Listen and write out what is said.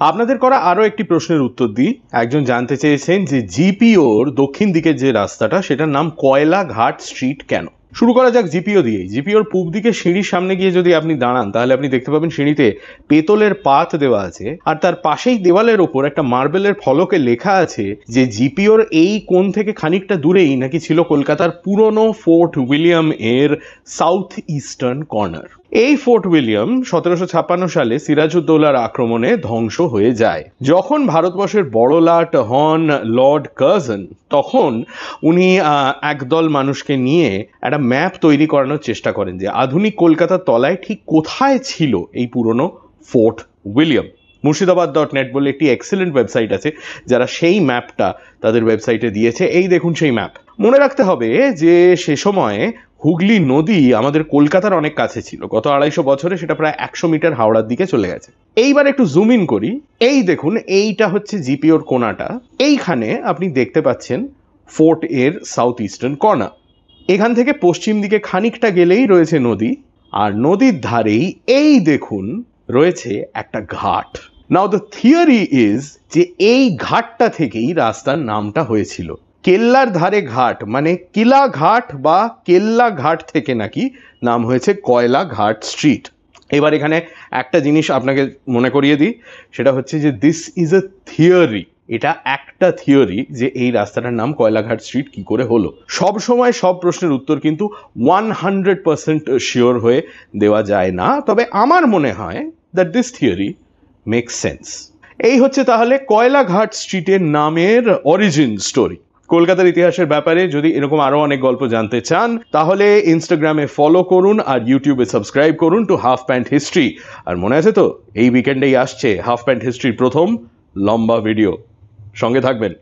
আপনাদের করা আরো একটি প্রশ্নের উত্তর দিই। একজন জানতে চেয়েছেন যে জিপিওর দক্ষিণ দিকের যে রাস্তাটা সেটার নাম কয়লাঘাট স্ট্রিট কেন। শুরু করা যাক জিপিও দিয়েই। জিপিওর পূব দিকে সিঁড়ির সামনে গিয়ে যদি আপনি দাঁড়ান তাহলে আপনি দেখতে পাবেন সিঁড়িতে পেতলের পাত দেওয়া আছে, আর তার পাশেই দেওয়ালের ওপর একটা মার্বেলের ফলকে লেখা আছে যে জিপিওর এই কোণ থেকে খানিকটা দূরেই নাকি ছিল কলকাতার পুরনো ফোর্ট উইলিয়াম এর সাউথ ইস্টার্ন কর্নার। এই ফোর্ট উইলিয়াম 1756 সালে সিরাজউদ্দৌলার আক্রমণে ধ্বংস হয়ে যায়। যখন ভারতবর্ষের বড় লাট হন লর্ড কার্জন, তখন উনি একদল মানুষকে নিয়ে একটা ম্যাপ তৈরি করানোর চেষ্টা করেন যে আধুনিক কলকাতার তলায় ঠিক কোথায় ছিল এই পুরনো ফোর্ট উইলিয়াম। মুর্শিদাবাদ.net বলে একটি এক্সেলেন্ট ওয়েবসাইট আছে, যারা সেই ম্যাপটা তাদের ওয়েবসাইটে দিয়েছে। এই দেখুন সেই ম্যাপ। মনে রাখতে হবে যে সে সময়ে হুগলি নদী আমাদের কলকাতার অনেক কাছে ছিল। গত 250 বছরে সেটা প্রায় 100 মিটার হাওড়ার দিকে চলে গেছে। এইবার একটু জুম ইন করি। এই দেখুন, এইটা হচ্ছে জিপিওর কোণাটা। এইখানে আপনি দেখতে পাচ্ছেন ফোর্ট এর সাউথ ইস্টার্ন কর্নার। এখান থেকে পশ্চিম দিকে খানিকটা গেলেই রয়েছে নদী, আর নদীর ধারেই এই দেখুন রয়েছে একটা ঘাট। নাও দ্য থিওরি ইজ যে এই ঘাটটা থেকেই রাস্তার নামটা হয়েছিল। কেল্লার ধারে ঘাট মানে কিলা ঘাট বা কেল্লা ঘাট থেকে নাকি নাম হয়েছে কয়লাঘাট স্ট্রিট। এবার এখানে একটা জিনিস আপনাকে মনে করিয়ে দিই, সেটা হচ্ছে যে দিস ইজ এ থিওরি। এটা একটা থিওরি যে এই রাস্তাটার নাম কয়লাঘাট স্ট্রিট কি করে হলো। সব সময় সব প্রশ্নের উত্তর কিন্তু 100% শিওর হয়ে দেওয়া যায় না, তবে আমার মনে হয় that this theory makes sense. এই হচ্ছে তাহলে কয়লাঘাট স্ট্রিটের নামের অরিজিন স্টোরি। কলকাতার ইতিহাসের ব্যাপারে যদি এরকম আরো অনেক গল্প জানতে চান তাহলে ইনস্টাগ্রামে ফলো করুন আর ইউটিউবে সাবস্ক্রাইব করুন টু হাফ প্যান্ট হিস্ট্রি। আর মনে আছে তো, এই উইকেন্ডেই আসছে হাফ প্যান্ট হিস্ট্রির প্রথম লম্বা ভিডিও। সঙ্গে থাকবেন।